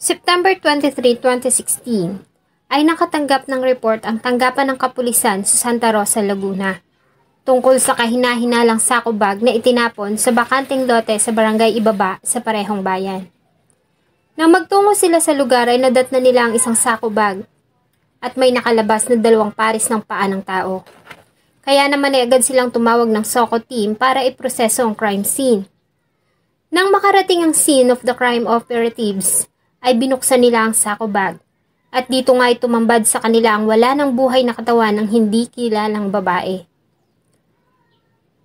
September 23, 2016 ay nakatanggap ng report ang tanggapan ng kapulisan sa Santa Rosa, Laguna tungkol sa kahina-hinalang sako bag na itinapon sa bakanting lote sa barangay Ibaba sa parehong bayan. Nang magtungo sila sa lugar ay nadatnan nila ang isang sako bag at may nakalabas na 2 pares ng paa ng tao. Kaya naman ay agad silang tumawag ng SOCO team para iproseso ang crime scene. Nang makarating ang scene of the crime operatives, ay binuksan nila ang sako bag at dito nga ay tumambad sa kanila ang wala ng buhay na katawan ng hindi kilalang babae.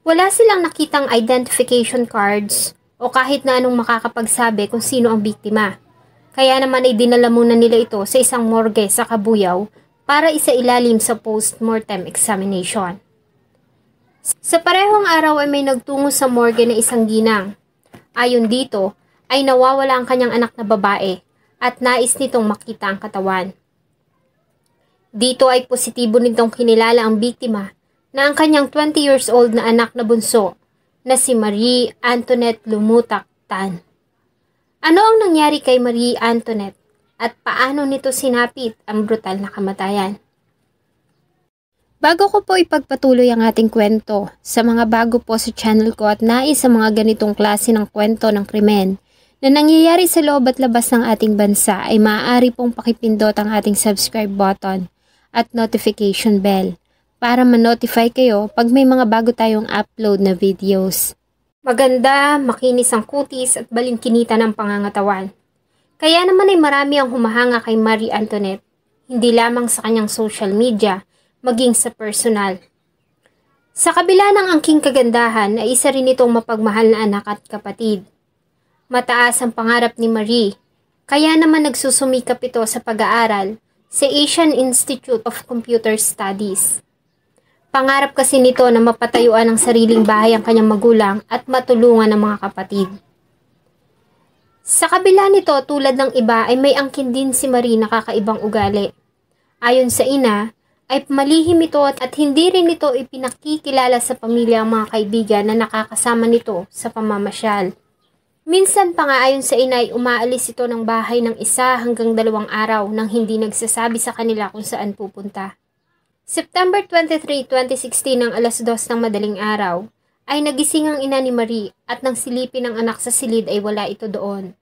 Wala silang nakitang identification cards o kahit na anong makakapagsabi kung sino ang biktima. Kaya naman ay dinala muna nila ito sa isang morgue sa Cabuyao para isailalim sa post-mortem examination. Sa parehong araw ay may nagtungo sa morgue na isang ginang. Ayon dito ay nawawala ang kanyang anak na babae at nais nitong makita ang katawan. Dito ay positibo nitong kinilala ang biktima na ang kanyang 20 years old na anak na bunso na si Marie Antoinette Lumutak Tan. Ano ang nangyari kay Marie Antoinette at paano nito sinapit ang brutal na kamatayan? Bago ko po ipagpatuloy ang ating kwento, sa mga bago po sa channel ko at nais sa mga ganitong klase ng kwento ng krimen na nangyayari sa loob at labas ng ating bansa ay maaari pong pakipindot ang ating subscribe button at notification bell para ma-notify kayo pag may mga bago tayong upload na videos. Maganda, makinis ang kutis at balingkinita ng pangangatawan. Kaya naman ay marami ang humahanga kay Marie Antoinette, hindi lamang sa kanyang social media, maging sa personal. Sa kabila ng angking kagandahan ay isa rin itong mapagmahal na anak at kapatid. Mataas ang pangarap ni Marie, kaya naman nagsusumikap ito sa pag-aaral sa Asian Institute of Computer Studies. Pangarap kasi nito na mapatayuan ng sariling bahay ang kanyang magulang at matulungan ang mga kapatid. Sa kabila nito, tulad ng iba ay may angkin din si Marie na kakaibang ugali. Ayon sa ina, ay malihim ito at hindi rin ito ipinakikilala sa pamilya ang mga kaibigan na nakakasama nito sa pamamasyal. Minsan pa nga ayon sa ina ay umaalis ito ng bahay ng 1 hanggang 2 araw nang hindi nagsasabi sa kanila kung saan pupunta. September 23, 2016 ng 2:00 ng madaling araw ay nagising ang ina ni Marie at nang silipin ang anak sa silid ay wala ito doon.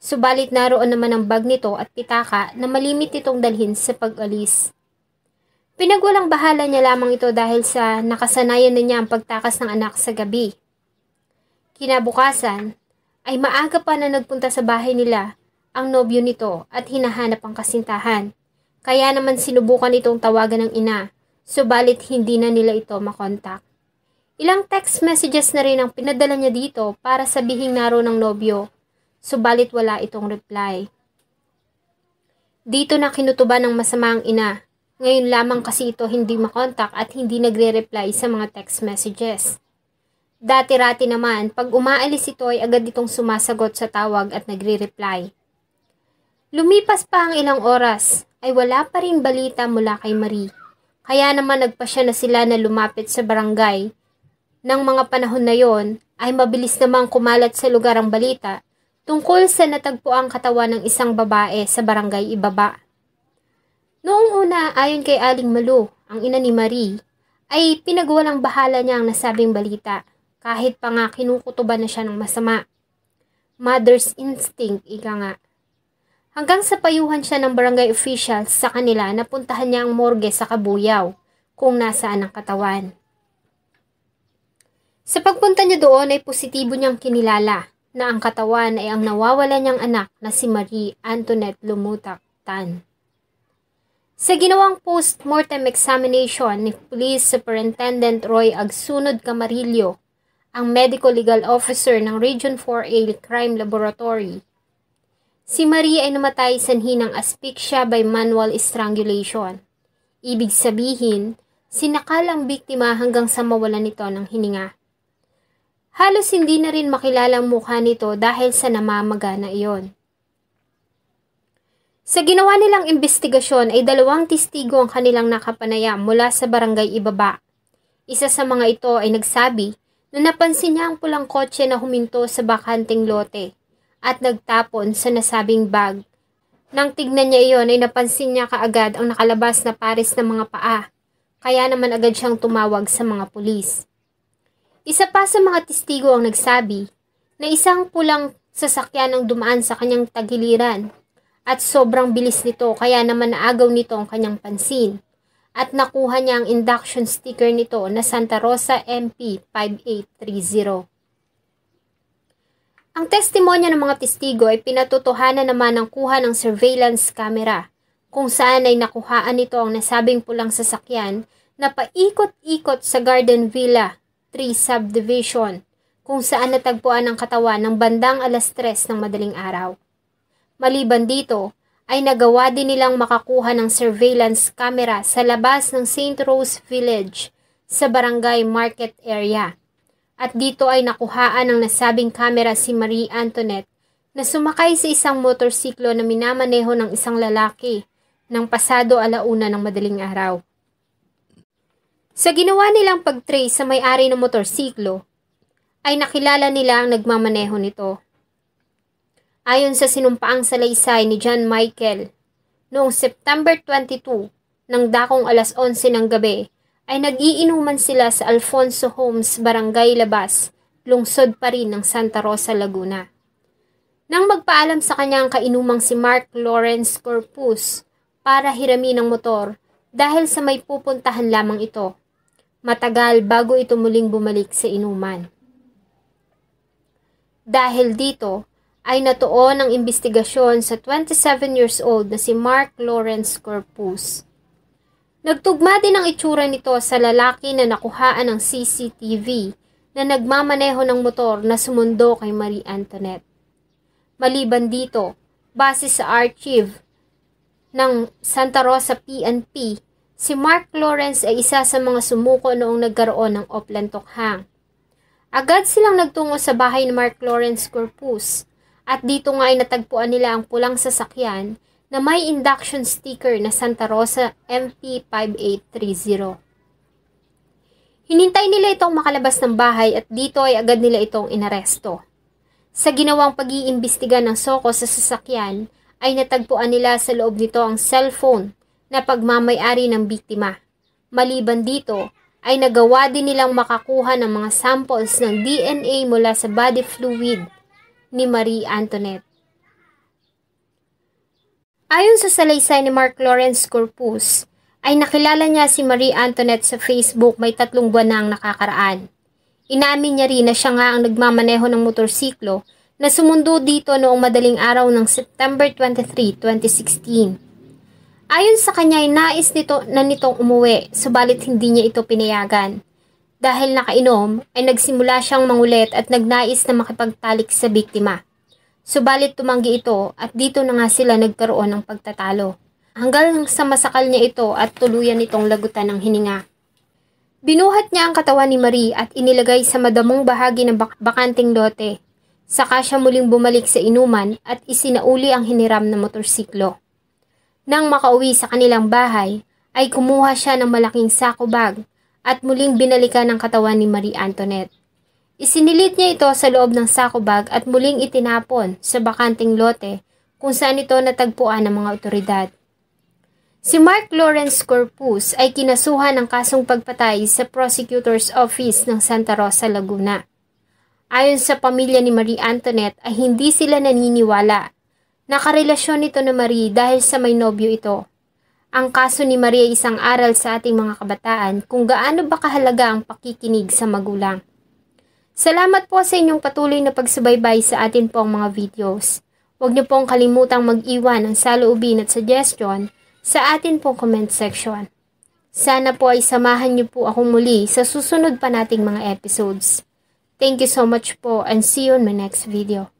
Subalit naroon naman ang bag nito at pitaka na malimit itong dalhin sa pag-alis. Pinagwalang bahala niya lamang ito dahil sa nakasanayan na niya ang pagtakas ng anak sa gabi. Kinabukasan ay maaga pa na nagpunta sa bahay nila ang nobyo nito at hinahanap ang kasintahan. Kaya naman sinubukan itong tawagan ng ina, subalit hindi na nila ito makontak. Ilang text messages na rin ang pinadala niya dito para sabihing naroon ang nobyo, subalit wala itong reply. Dito na kinutuban ng masama ang ina. Ngayon lamang kasi ito hindi makontak at hindi nagre-reply sa mga text messages. Dati-rati naman, pag umaalis ito ay agad itong sumasagot sa tawag at nagre-reply. Lumipas pa ang ilang oras, ay wala pa rin balita mula kay Marie. Kaya naman nagpasya na sila na lumapit sa barangay. Nang mga panahon na yon, ay mabilis namang kumalat sa lugar ang balita tungkol sa natagpuang katawan ng isang babae sa barangay Ibaba. Noong una, ayon kay Aling Malu, ang ina ni Marie, ay pinagwalang bahala niya ang nasabing balita, kahit pa nga kinukutuban na siya ng masama. Mother's instinct, ika nga. Hanggang sa payuhan siya ng barangay officials sa kanila na puntahan niya ang morgue sa Cabuyao, kung nasaan ang katawan. Sa pagpunta niya doon ay positibo niyang kinilala na ang katawan ay ang nawawala niyang anak na si Marie Antoinette Lumutak Tan. Sa ginawang post-mortem examination ni Police Superintendent Roy Agsunod Camarillo, ang Medical Legal Officer ng Region 4A Crime Laboratory, si Marie ay namatay sanhi ng asphyxia by manual strangulation. Ibig sabihin, sinakal ang biktima hanggang sa mawalan nito ng hininga. Halos hindi na rin makilala ang mukha nito dahil sa namamaga na iyon. Sa ginawa nilang investigasyon ay 2 testigo ang kanilang nakapanayam mula sa barangay Ibaba. Isa sa mga ito ay nagsabi na napansin niya ang pulang kotse na huminto sa bakanting lote at nagtapon sa nasabing bag Nang tignan niya iyon ay napansin niya kaagad ang nakalabas na pares ng mga paa, kaya naman agad siyang tumawag sa mga pulis. Isa pa sa mga testigo ang nagsabi na isang pulang sasakyan ang dumaan sa kanyang tagiliran at sobrang bilis nito kaya naman naagaw nito ang kanyang pansin at nakuha niya ang induction sticker nito na Santa Rosa MP 5830. Ang testimonya ng mga testigo ay pinatotohanan naman ng kuha ng surveillance camera kung saan ay nakuhaan nito ang nasabing pulang sasakyan na paikot-ikot sa Garden Villa 3 subdivision kung saan natagpuan ang katawan ng bandang 3:00 ng madaling araw. Maliban dito, ay nagawa din nilang makakuha ng surveillance camera sa labas ng St. Rose Village sa Barangay Market area. At dito ay nakuhaan ng nasabing camera si Marie Antoinette na sumakay sa isang motorsiklo na minamaneho ng isang lalaki ng pasado 1:00 ng madaling araw. Sa ginawa nilang pag-trace sa may-ari ng motorsiklo, ay nakilala nila ang nagmamaneho nito. Ayon sa sinumpaang salaysay ni John Michael, noong September 22, ng dakong 11:00 ng gabi, ay nag-iinuman sila sa Alfonso Homes, Barangay Labas, lungsod pa rin ng Santa Rosa, Laguna. Nang magpaalam sa kanya ang kainumang si Mark Lawrence Corpus para hiramin ang motor dahil sa may pupuntahan lamang ito, matagal bago ito muling bumalik sa inuman. Dahil dito, ay natuon ang investigasyon sa 27 years old na si Mark Lawrence Corpus. Nagtugma din ang itsura nito sa lalaki na nakuhaan ng CCTV na nagmamaneho ng motor na sumundo kay Marie Antoinette. Maliban dito, base sa archive ng Santa Rosa PNP, si Mark Lawrence ay isa sa mga sumuko noong nagkaroon ng Oplan Tokhang. Agad silang nagtungo sa bahay ni Mark Lawrence Corpus at dito nga ay natagpuan nila ang pulang sasakyan na may induction sticker na Santa Rosa MP 5830. Hinintay nila itong makalabas ng bahay at dito ay agad nila itong inaresto. Sa ginawang pag-iimbestiga ng SOCO sa sasakyan ay natagpuan nila sa loob nito ang cellphone na pagmamay-ari ng biktima. Maliban dito, ay nagawa din nilang makakuha ng mga samples ng DNA mula sa body fluid ni Marie Antoinette. Ayon sa salaysay ni Mark Lawrence Corpus, ay nakilala niya si Marie Antoinette sa Facebook may 3 buwan na ang nakakaraan. Inamin niya rin na siya nga ang nagmamaneho ng motorsiklo na sumundo dito noong madaling araw ng September 23, 2016. Ayon sa kanya ay nais nitong umuwi, subalit hindi niya ito pinayagan. Dahil nakainom, ay nagsimula siyang mangulit at nagnais na makipagtalik sa biktima. Subalit tumanggi ito at dito na nga sila nagkaroon ng pagtatalo. Hanggang sa masakal niya ito at tuluyan itong lagutan ng hininga. Binuhat niya ang katawan ni Marie at inilagay sa madamong bahagi ng bakanting lote. Saka siya muling bumalik sa inuman at isinauli ang hiniram na motorsiklo. Nang makauwi sa kanilang bahay, ay kumuha siya ng malaking sako bag at muling binalikan ang katawan ni Marie Antoinette. Isinilit niya ito sa loob ng sako bag at muling itinapon sa bakanting lote kung saan ito natagpuan ng mga otoridad. Si Mark Lawrence Corpus ay kinasuhan ng kasong pagpatay sa Prosecutor's Office ng Santa Rosa, Laguna. Ayon sa pamilya ni Marie Antoinette ay hindi sila naniniwala. Nakarelasyon nito na Marie dahil sa may nobyo ito. Ang kaso ni Marie ay isang aral sa ating mga kabataan kung gaano ba kahalaga ang pakikinig sa magulang. Salamat po sa inyong patuloy na pagsubaybay sa atin pong mga videos. Huwag niyo pong kalimutang mag-iwan ng saloobin at suggestion sa atin pong comment section. Sana po ay samahan niyo po akong muli sa susunod pa nating mga episodes. Thank you so much po and see you in my next video.